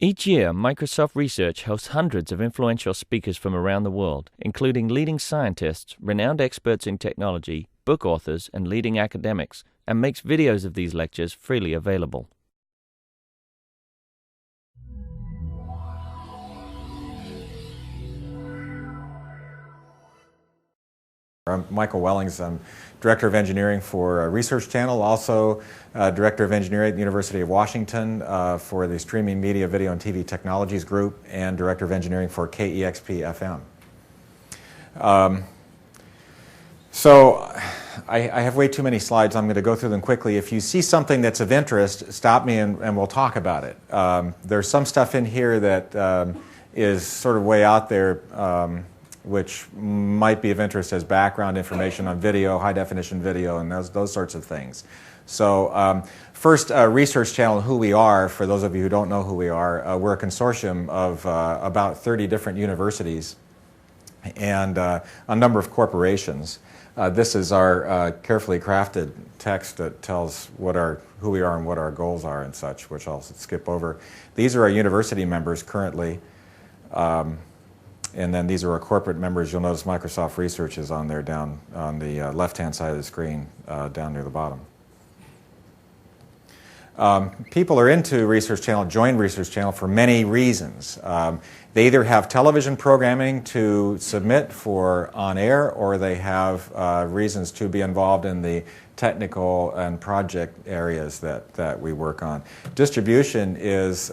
Each year, Microsoft Research hosts hundreds of influential speakers from around the world, including leading scientists, renowned experts in technology, book authors, and leading academics, and makes videos of these lectures freely available. I'm Michael Wellings. I'm Director of Engineering for Research Channel, also Director of Engineering at the University of Washington for the Streaming Media, Video, and TV Technologies Group, and Director of Engineering for KEXP-FM. So I have way too many slides. I'm going to go through them quickly. If you see something that's of interest, stop me and we'll talk about it. There's some stuff in here that is sort of way out there, which might be of interest as background information on video, high-definition video, and those sorts of things. So first, Research Channel, who we are, for those of you who don't know who we are, we're a consortium of about 30 different universities and a number of corporations. This is our carefully crafted text that tells who we are and what our goals are and such, which I'll skip over. These are our university members currently. And then these are our corporate members. You'll notice Microsoft Research is on there down on the left-hand side of the screen, down near the bottom. People are into Research Channel, join Research Channel for many reasons. They either have television programming to submit for on-air, or they have reasons to be involved in the technical and project areas that we work on. Distribution is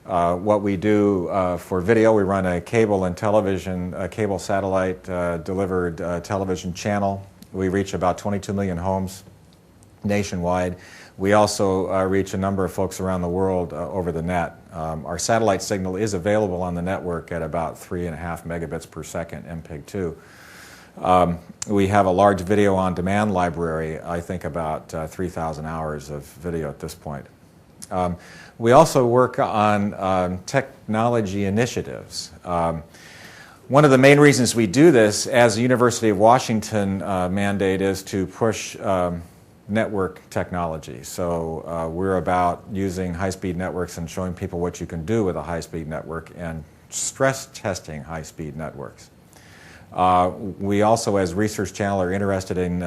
what we do for video. We run a cable and television, cable satellite delivered television channel. We reach about 22 million homes nationwide. We also reach a number of folks around the world over the net. Our satellite signal is available on the network at about 3.5 megabits per second, MPEG-2. We have a large video on demand library, I think about 3,000 hours of video at this point. We also work on technology initiatives. One of the main reasons we do this as a University of Washington mandate is to push network technology. So we're about using high-speed networks and showing people what you can do with a high-speed network and stress testing high-speed networks. We also, as Research Channel, are interested in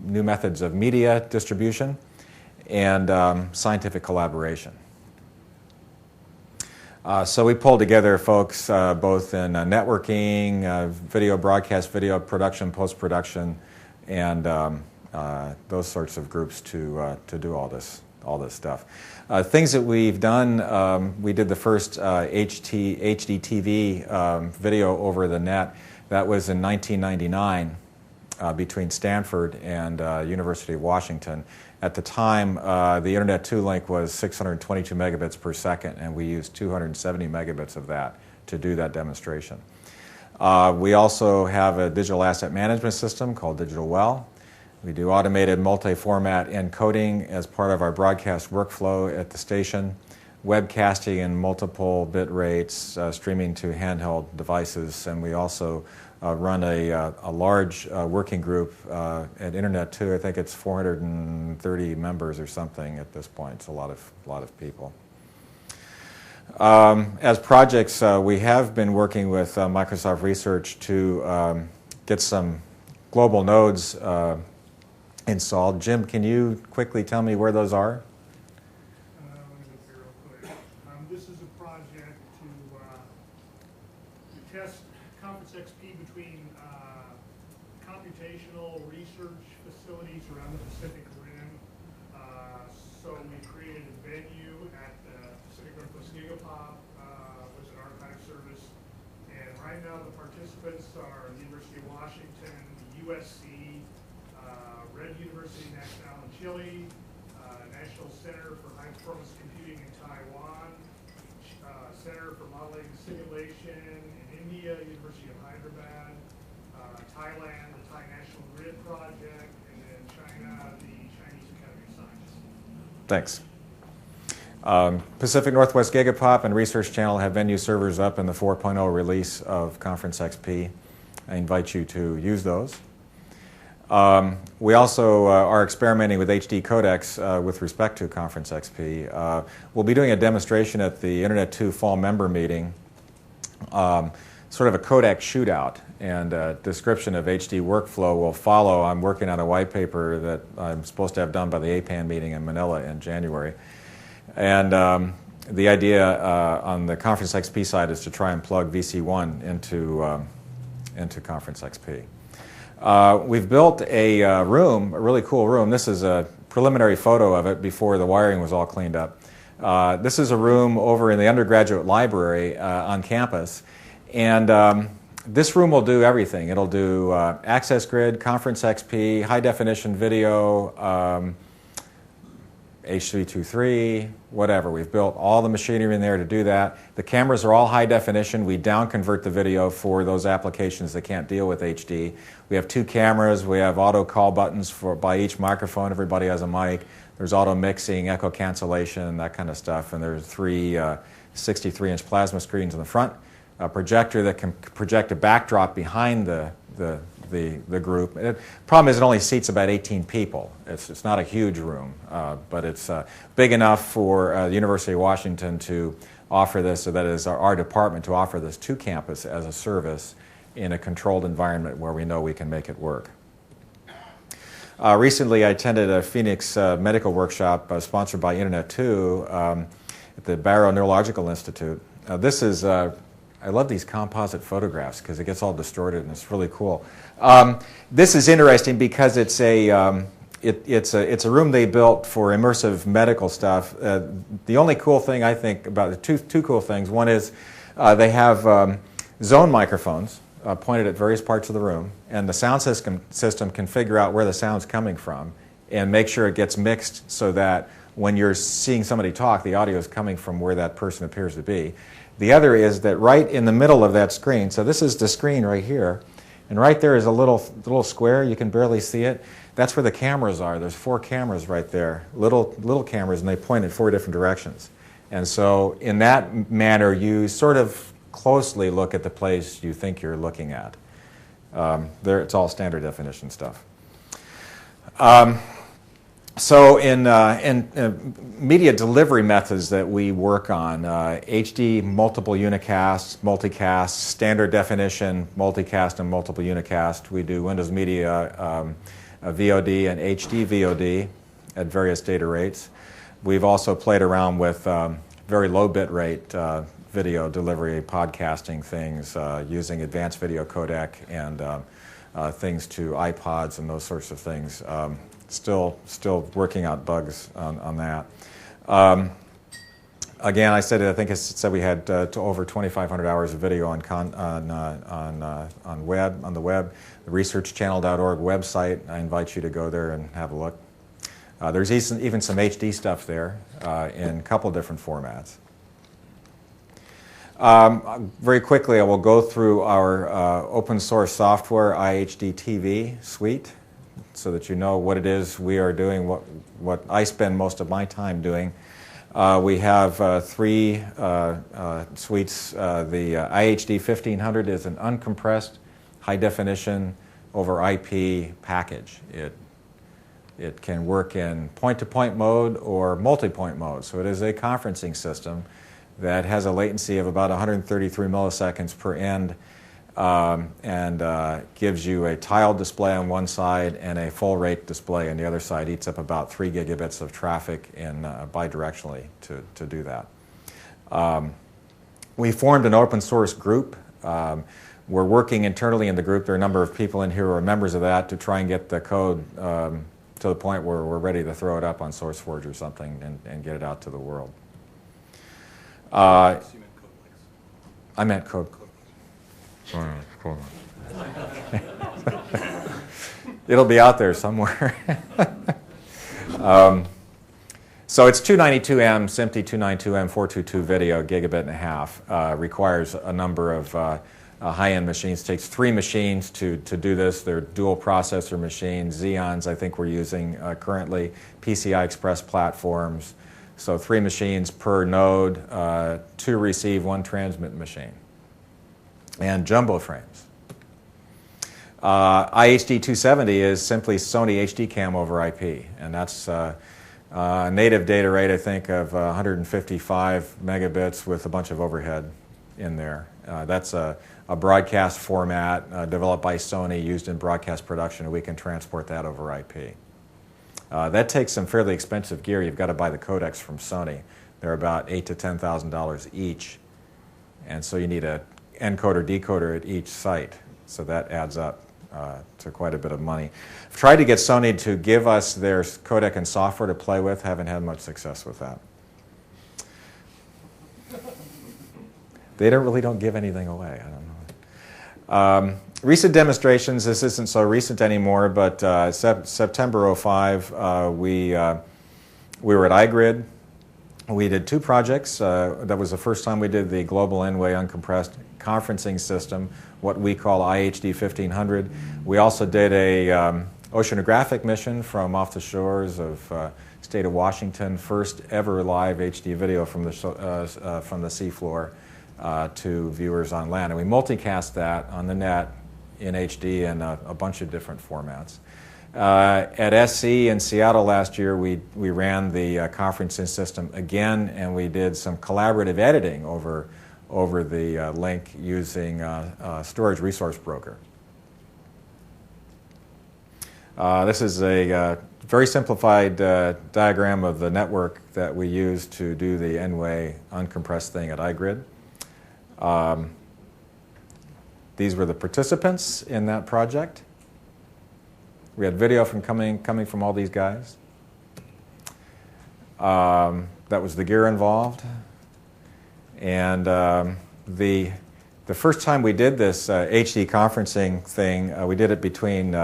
new methods of media distribution and scientific collaboration. So we pull together folks both in networking, video broadcast, video production, post-production, and those sorts of groups to do all this stuff. Things that we've done, we did the first HD TV video over the net. That was in 1999 between Stanford and University of Washington. At the time, the Internet 2 link was 622 megabits per second, and we used 270 megabits of that to do that demonstration. We also have a digital asset management system called Digital Well. We do automated multi-format encoding as part of our broadcast workflow at the station, webcasting in multiple bit rates, streaming to handheld devices, and we also run a large working group at Internet 2. I think it's 430 members or something at this point. It's a lot of people. As projects, we have been working with Microsoft Research to get some global nodes installed. Jim, can you quickly tell me where those are? Let me look here real quick. This is a project to test Conference XP between computational research facilities around the Pacific Rim. So we created a venue at the Pacific Northwest Gigapop with an archive service. And right now the participants are the University of Washington, USC, Red University Nacional in Chile, National Center for High Performance Computing in Taiwan, Center for Modeling and Simulation in India, University of Hyderabad, Thailand, the Thai National Grid Project, and then China, the Chinese Academy of Sciences. Thanks. Pacific Northwest Gigapop and Research Channel have venue servers up in the 4.0 release of Conference XP. I invite you to use those. We also are experimenting with HD codecs with respect to Conference XP. We'll be doing a demonstration at the Internet 2 Fall Member Meeting, sort of a codec shootout, and a description of HD workflow will follow. I'm working on a white paper that I'm supposed to have done by the APAN meeting in Manila in January. And the idea on the Conference XP side is to try and plug VC1 into Conference XP. We've built a room, a really cool room. This is a preliminary photo of it before the wiring was all cleaned up. This is a room over in the undergraduate library on campus. And this room will do everything. It'll do access grid, Conference XP, high-definition video, H.323, whatever. We've built all the machinery in there to do that. The cameras are all high definition. We down-convert the video for those applications that can't deal with HD. We have 2 cameras. We have auto call buttons by each microphone. Everybody has a mic. There's auto mixing, echo cancellation, that kind of stuff. And there's 3 63-inch plasma screens in the front, a projector that can project a backdrop behind the group. The problem is it only seats about 18 people. It's not a huge room, but it's big enough for the University of Washington to offer this, so that is our department to offer this to campus as a service in a controlled environment where we know we can make it work. Recently I attended a Phoenix medical workshop sponsored by Internet 2 at the Barrow Neurological Institute. This is I love these composite photographs because it gets all distorted and it's really cool. This is interesting because it's a room they built for immersive medical stuff. The only cool thing I think about it, two cool things. One is they have zone microphones pointed at various parts of the room, and the sound system can figure out where the sound's coming from and make sure it gets mixed so that when you're seeing somebody talk, the audio is coming from where that person appears to be. The other is that right in the middle of that screen, so this is the screen right here, and right there is a little square. You can barely see it. That's where the cameras are. There's 4 cameras right there, little cameras, and they point in 4 different directions. And so in that manner, you sort of closely look at the place you think you're looking at. It's all standard definition stuff. So in media delivery methods that we work on, HD multiple unicast, multicast, standard definition, multicast, and multiple unicast. We do Windows Media VOD and HD VOD at various data rates. We've also played around with very low bit rate video delivery, podcasting things, using advanced video codec and things to iPods and those sorts of things. Still working out bugs on that. Again, I think it said we had to over 2,500 hours of video on the web. The researchchannel.org website. I invite you to go there and have a look. There's even some HD stuff there in a couple different formats. Very quickly, I will go through our open source software iHD TV suite, so that you know what it is we are doing, what I spend most of my time doing. We have 3 suites. The iHD 1500 is an uncompressed, high-definition over IP package. It can work in point-to-point mode or multi-point mode. So it is a conferencing system that has a latency of about 133 milliseconds per end, and gives you a tiled display on one side and a full rate display on the other side. Eats up about 3 gigabits of traffic in bidirectionally to do that. We formed an open source group. We're working internally in the group. There are a number of people in here who are members of that to try and get the code to the point where we're ready to throw it up on SourceForge or something and get it out to the world. I meant code. It'll be out there somewhere. So it's 292M, SMPTE 292M, 422 video, gigabit and a half. Requires a number of high-end machines. Takes 3 machines to do this. They're dual processor machines. Xeons, I think we're using currently. PCI Express platforms. So 3 machines per node, 2 receive, 1 transmit machine. And jumbo frames. IHD 270 is simply Sony HD cam over IP, and that's a native data rate, I think, of 155 megabits with a bunch of overhead in there. That's a broadcast format developed by Sony, used in broadcast production, and we can transport that over IP. That takes some fairly expensive gear. You've got to buy the codecs from Sony. They're about $8,000 to $10,000 each, and so you need an encoder, decoder at each site, so that adds up to quite a bit of money. I've tried to get Sony to give us their codec and software to play with. Haven't had much success with that. They really don't give anything away. I don't know. Recent demonstrations, this isn't so recent anymore, but September 05, we were at iGrid. We did 2 projects. That was the first time we did the global N-way uncompressed conferencing system, what we call IHD 1500. We also did a oceanographic mission from off the shores of state of Washington, first ever live HD video from the seafloor to viewers on land. And we multicast that on the net in HD in a bunch of different formats. At SC in Seattle last year, we ran the conferencing system again, and we did some collaborative editing over the link using Storage Resource Broker. This is a very simplified diagram of the network that we use to do the N-way uncompressed thing at iGrid. These were the participants in that project. We had video coming from all these guys. That was the gear involved. And the first time we did this HD conferencing thing, we did it between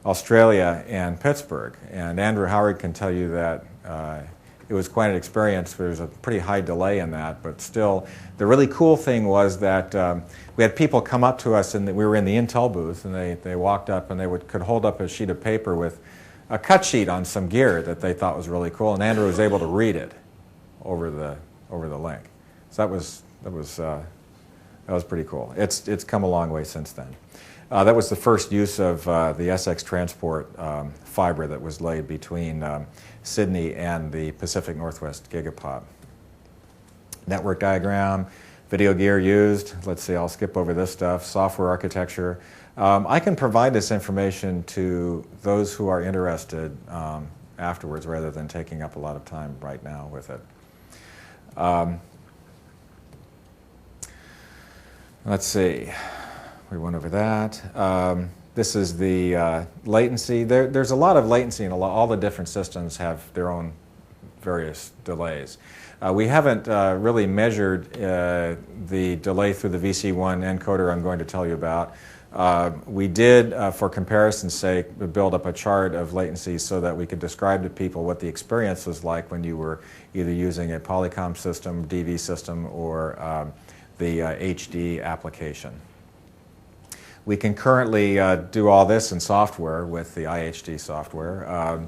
Australia and Pittsburgh. And Andrew Howard can tell you that it was quite an experience. There was a pretty high delay in that, but still, the really cool thing was that we had people come up to us, and we were in the Intel booth, and they walked up and they could hold up a sheet of paper with a cut sheet on some gear that they thought was really cool, and Andrew was able to read it over the link. So that was pretty cool. It's come a long way since then. That was the first use of the SX transport fiber that was laid between Sydney and the Pacific Northwest Gigapop. Network diagram, video gear used. Let's see, I'll skip over this stuff. Software architecture. I can provide this information to those who are interested afterwards rather than taking up a lot of time right now with it. Let's see. We went over that. This is the latency. There's a lot of latency, and all the different systems have their own various delays. We haven't really measured the delay through the VC1 encoder I'm going to tell you about. We did, for comparison's sake, build up a chart of latency so that we could describe to people what the experience was like when you were either using a Polycom system, DV system, or the HD application. We can currently do all this in software with the IHD software.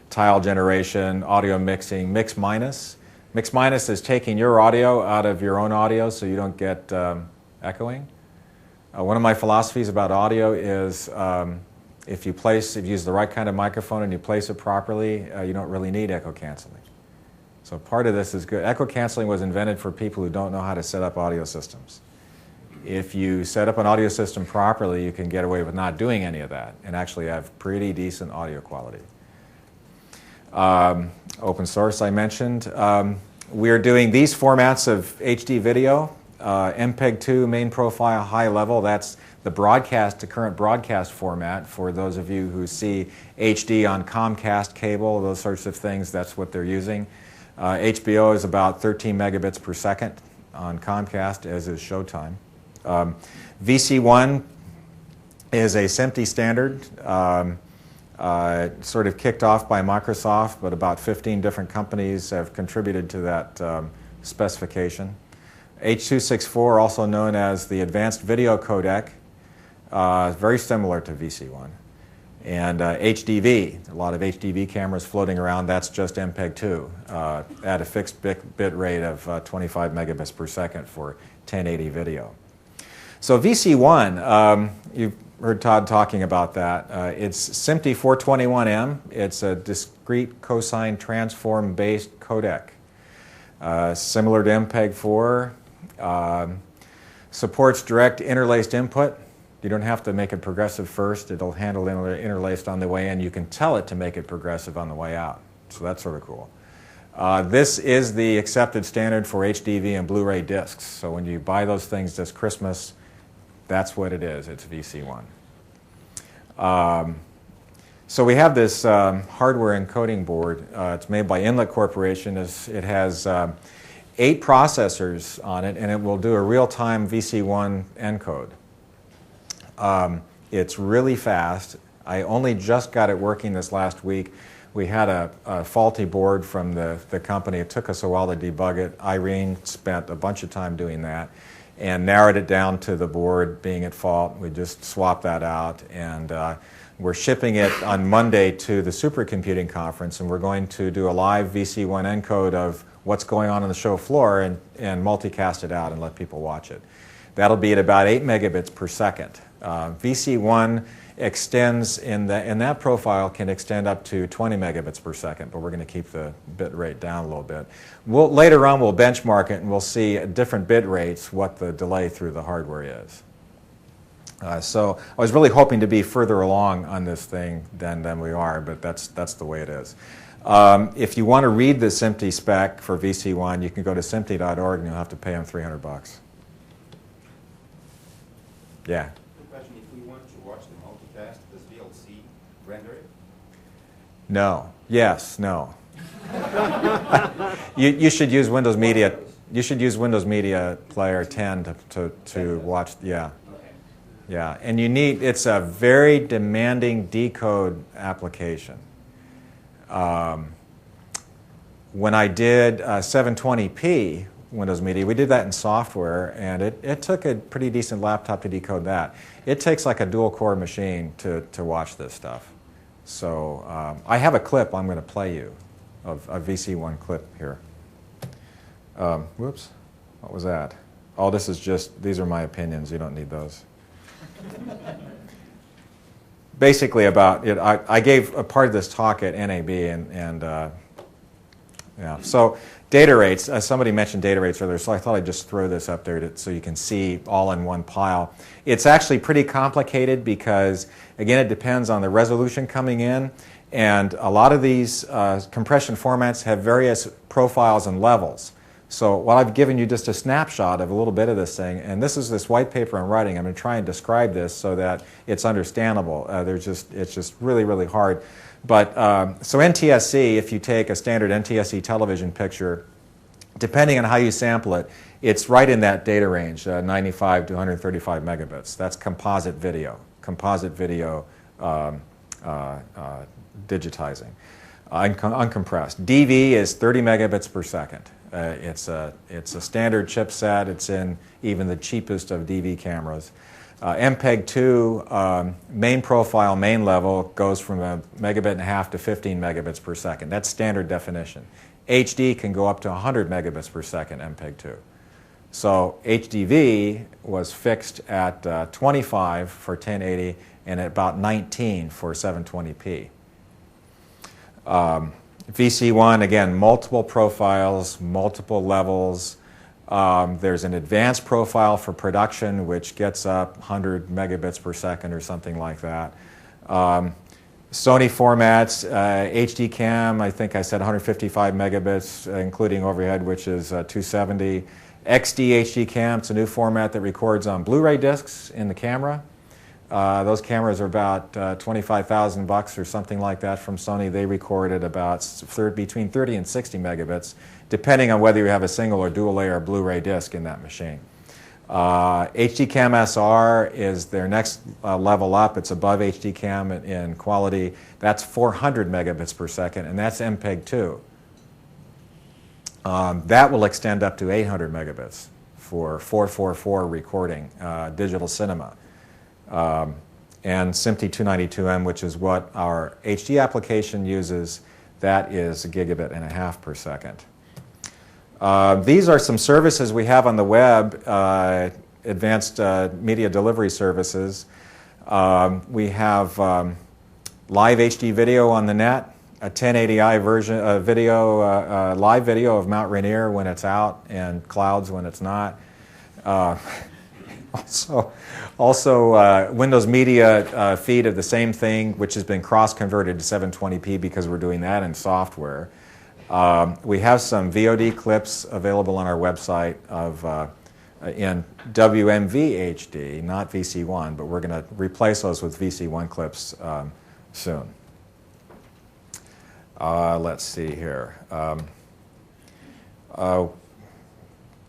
Tile generation, audio mixing, mix minus. Mix minus is taking your audio out of your own audio so you don't get echoing. One of my philosophies about audio is if you use the right kind of microphone and you place it properly, you don't really need echo canceling. So part of this is good. Echo canceling was invented for people who don't know how to set up audio systems. If you set up an audio system properly, you can get away with not doing any of that and actually have pretty decent audio quality. Open source, I mentioned. We're doing these formats of HD video. MPEG-2, main profile, high level. That's the current broadcast format for those of you who see HD on Comcast cable, those sorts of things. That's what they're using. HBO is about 13 megabits per second on Comcast, as is Showtime. VC1 is a SMPTE standard, sort of kicked off by Microsoft, but about 15 different companies have contributed to that specification. H.264, also known as the Advanced Video Codec, very similar to VC1. And HDV, a lot of HDV cameras floating around, that's just MPEG-2 at a fixed bit rate of 25 megabits per second for 1080 video. So VC1, heard Todd talking about that. It's SMPTE 421M. It's a discrete cosine transform-based codec, similar to MPEG-4. Supports direct interlaced input. You don't have to make it progressive first. It'll handle interlaced on the way in. You can tell it to make it progressive on the way out. So that's sort of cool. This is the accepted standard for HDV and Blu-ray discs. So when you buy those things this Christmas, that's what it is. It's VC1. So we have this hardware encoding board. It's made by Inlet Corporation. It has 8 processors on it, and it will do a real-time VC1 encode. It's really fast. I only just got it working this last week. We had a faulty board from the company. It took us a while to debug it. Irene spent a bunch of time doing that and narrowed it down to the board being at fault. We just swapped that out, and we're shipping it on Monday to the SuperCompeting conference, and we're going to do a live VC1 encode of what's going on the show floor and multicast it out and let people watch it. That'll be at about 8 megabits per second. VC1 extends in that profile can extend up to 20 megabits per second, but we're going to keep the bit rate down a little bit. Later on we'll benchmark it and we'll see at different bit rates what the delay through the hardware is. So I was really hoping to be further along on this thing than we are, but that's the way it is. If you want to read the SMPTE spec for VC1, you can go to SMPTE.org and you'll have to pay them $300. Yeah. Question: if we want to watch the multicast, does VLC render it? No. Yes. No. you should use Windows Media. You should use Windows Media Player 10 to watch. Yeah. Yeah. And it's a very demanding decode application. When I did 720p Windows Media, we did that in software, and it took a pretty decent laptop to decode that. It takes like a dual-core machine to watch this stuff. So I have a clip I'm going to play you of a VC1 clip here. Whoops, what was that? Oh, these are my opinions. You don't need those. Basically about it, I gave a part of this talk at NAB, and yeah. So data rates, somebody mentioned data rates earlier, so I thought I'd just throw this up there so you can see all in one pile. It's actually pretty complicated because, again, it depends on the resolution coming in, and a lot of these compression formats have various profiles and levels. So while I've given you just a snapshot of a little bit of this thing, and this is this white paper I'm writing, I'm going to try and describe this so that it's understandable. It's just really, really hard. But so NTSC, if you take a standard NTSC television picture, depending on how you sample it, it's right in that data range, 95 to 135 megabits. That's composite video digitizing, uncompressed. DV is 30 megabits per second. It's a standard chipset. It's in even the cheapest of DV cameras. MPEG-2 main profile, main level goes from 1.5 megabits to 15 megabits per second. That's standard definition. HD can go up to 100 megabits per second, MPEG-2. So HDV was fixed at 25 for 1080 and at about 19 for 720p. VC1, again, multiple profiles, multiple levels. There's an advanced profile for production, which gets up 100 megabits per second or something like that. Sony formats, HD cam, I think I said 155 megabits, including overhead, which is 270. XD HD cam, it's a new format that records on Blu-ray discs in the camera. Those cameras are about $25,000 or something like that from Sony. They record at about between 30 and 60 megabits, depending on whether you have a single or dual layer Blu-ray disc in that machine. HD Cam SR is their next level up. It's above HD Cam in quality. That's 400 megabits per second, and that's MPEG-2. That will extend up to 800 megabits for 444 recording, digital cinema. And SMPTE 292M, which is what our HD application uses, that is 1.5 gigabits per second. These are some services we have on the web, advanced media delivery services. We have live HD video on the net, a 1080i version live video of Mount Rainier when it's out and clouds when it's not. Also, Windows Media feed of the same thing, which has been cross-converted to 720p because we're doing that in software. We have some VOD clips available on our website in WMV HD, not VC1, but we're going to replace those with VC1 clips soon. Let's see here.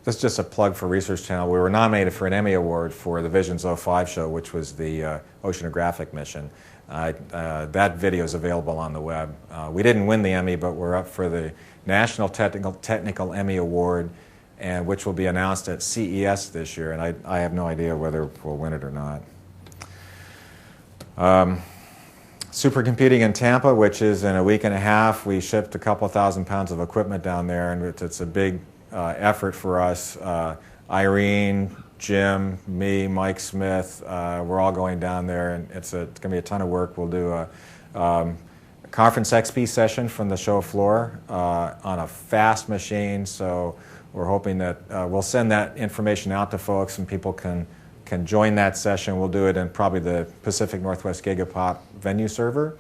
This is just a plug for Research Channel. We were nominated for an Emmy Award for the Visions 05 show, which was the oceanographic mission. That video is available on the web. We didn't win the Emmy, but we're up for the National Technical Emmy Award, and which will be announced at CES this year, and I have no idea whether we'll win it or not. SuperCompeting in Tampa, which is in a week and a half. We shipped a couple thousand pounds of equipment down there, and it's a big effort for us. Irene, Jim, me, Mike Smith, we're all going down there, and it's going to be a ton of work. We'll do a conference XP session from the show floor on a fast machine, so we're hoping that we'll send that information out to folks and people can join that session. We'll do it in probably the Pacific Northwest Gigapop venue server.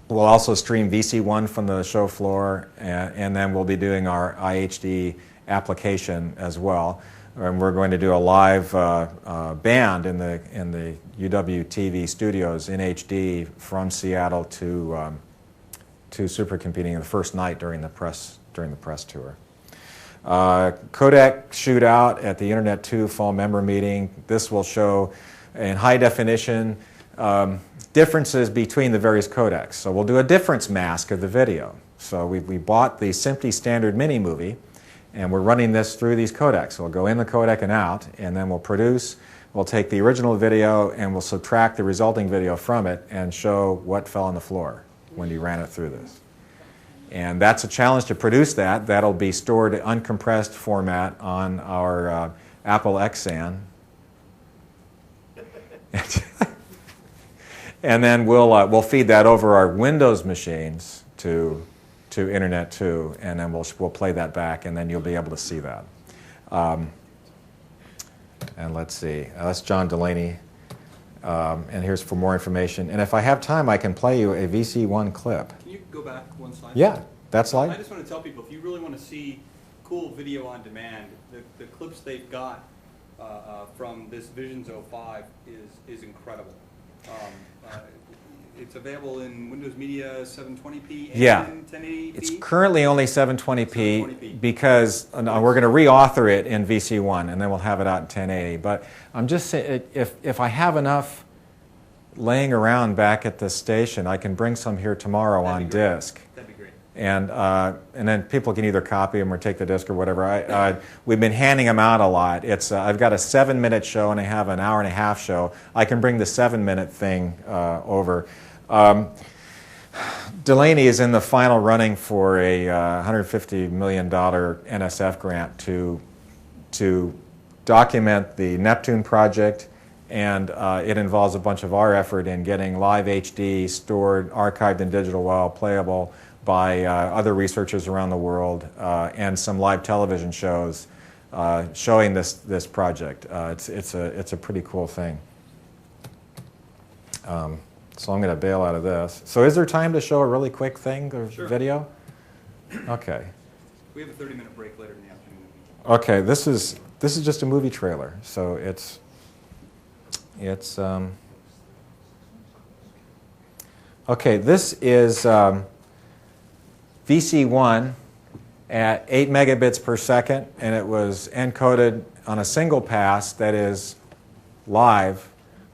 We'll also stream VC1 from the show floor, and then we'll be doing our iHD application as well. And we're going to do a live band in the UW TV studios in HD from Seattle to SuperCompeting the first night during the press tour. Codec shootout at the Internet 2 fall member meeting. This will show in high definition differences between the various codecs. So we'll do a difference mask of the video. So we bought the Simply Standard Mini Movie, and we're running this through these codecs. We'll go in the codec and out, and then we'll take the original video and we'll subtract the resulting video from it and show what fell on the floor when you ran it through this. And that's a challenge to produce that. That'll be stored in uncompressed format on our Apple Xsan. And then we'll feed that over our Windows machines to Internet 2, and then we'll play that back, and then you'll be able to see that. And let's see, that's John Delaney, and here's for more information. And if I have time, I can play you a VC1 clip. Can you go back one slide? Yeah, that slide. I just want to tell people, if you really want to see cool video on demand, the clips they've got from this Visions 05 is incredible. It's available in Windows Media 720p and 1080p. It's currently only 720p because we're going to reauthor it in VC1, and then we'll have it out in 1080. But I'm just saying, if I have enough laying around back at the station, I can bring some here tomorrow on disk. That'd be great. And then people can either copy them or take the disc or whatever. We've been handing them out a lot. I've got a 7-minute show and I have an hour-and-a-half show. I can bring the 7-minute thing over. Delaney is in the final running for a $150 million NSF grant to document the Neptune project, and it involves a bunch of our effort in getting live HD stored, archived in digital WAV, playable by other researchers around the world, and some live television shows showing this project. It's a pretty cool thing. So I'm going to bail out of this. So is there time to show a really quick thing or video? Okay. We have a 30-minute break later in the afternoon. Okay, this is just a movie trailer. So it's okay. This is VC1 at 8 megabits per second, and it was encoded on a single pass that is live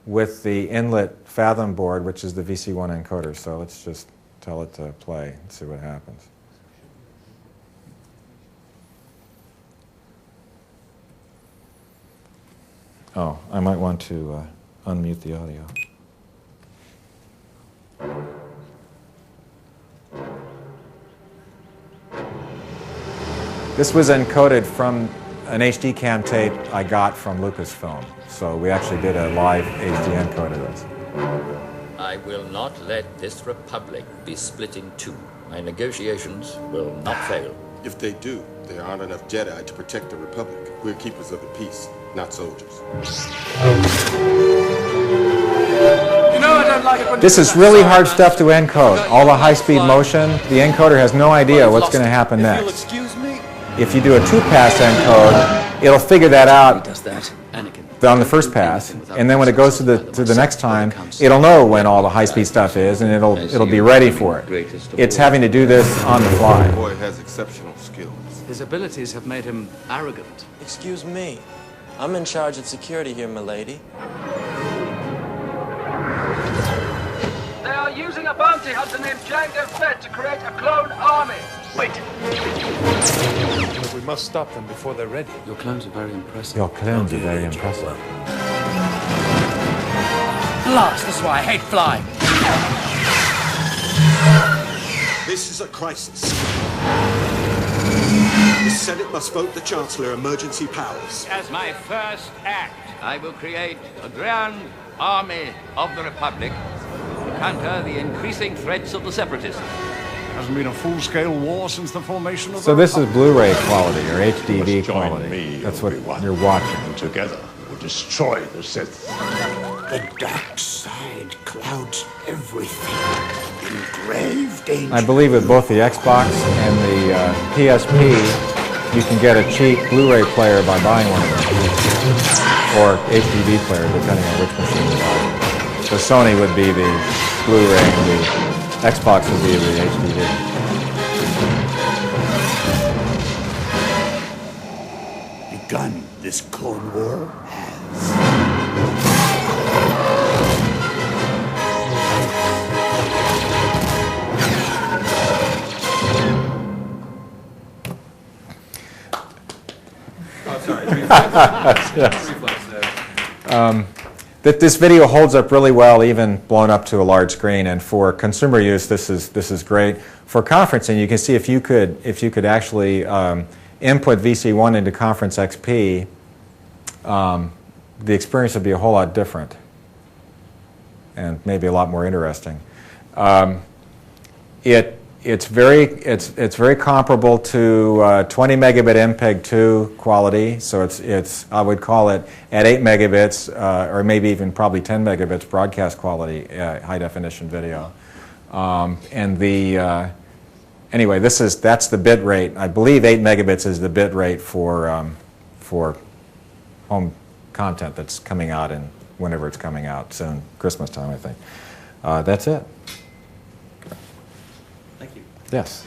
with the inlet Fathom board, which is the VC1 encoder. So let's just tell it to play and see what happens. Oh, I might want to unmute the audio. This was encoded from an HD cam tape I got from Lucasfilm. So we actually did a live HD encode of this. I will not let this republic be split in two. My negotiations will not fail. If they do, there aren't enough Jedi to protect the Republic. We're keepers of the peace, not soldiers. You know I don't like it when This is really hard stuff to encode. All the high-speed motion, the encoder has no idea what's going to happen If you'll next. excuse me. If you do a 2-pass encode, it'll figure that out Does that, Anakin? on the first pass, and then when it goes to the next time, it'll know when all the high-speed stuff is, and it'll be ready for it. It's having to do this on the The fly. boy has exceptional skills. His abilities have made him arrogant. Excuse me. I'm in charge of security here, milady. They are using a bounty hunter named Jango Fett to create a clone army. Wait. But we must stop them before they're ready. Your clones are very impressive. Your clones are very impressive. Blast, that's why I hate flying. This is a crisis. The Senate must vote the Chancellor emergency powers. As my first act, I will create a grand army of the Republic to counter the increasing threats of the Separatists. Hasn't been a full-scale war since the formation of So the this is Republic. Blu-ray quality, or HDV Must join quality. me, That's what Obi-Wan. you're watching. And together we'll destroy the Sith. The dark side clouds everything. In grave danger. I believe with both the Xbox and the PSP, you can get a cheap Blu-ray player by buying one of them, or HDV player, depending on which machine you buy. So Sony would be the Blu-ray, and the Xbox would be the HDV. Begun this Clone War That this video holds up really well, even blown up to a large screen, and for consumer use, this is great. For conferencing, you can see if you could actually input VC1 into Conference XP, the experience would be a whole lot different, and maybe a lot more interesting. It's very comparable to 20 megabit MPEG-2 quality, so it's I would call it at 8 megabits or maybe even probably 10 megabits broadcast quality high definition video. Anyway, that's the bit rate. I believe 8 megabits is the bit rate for home content that's coming out in whenever it's coming out soon, Christmas time, I think. That's it. Thank you. Yes.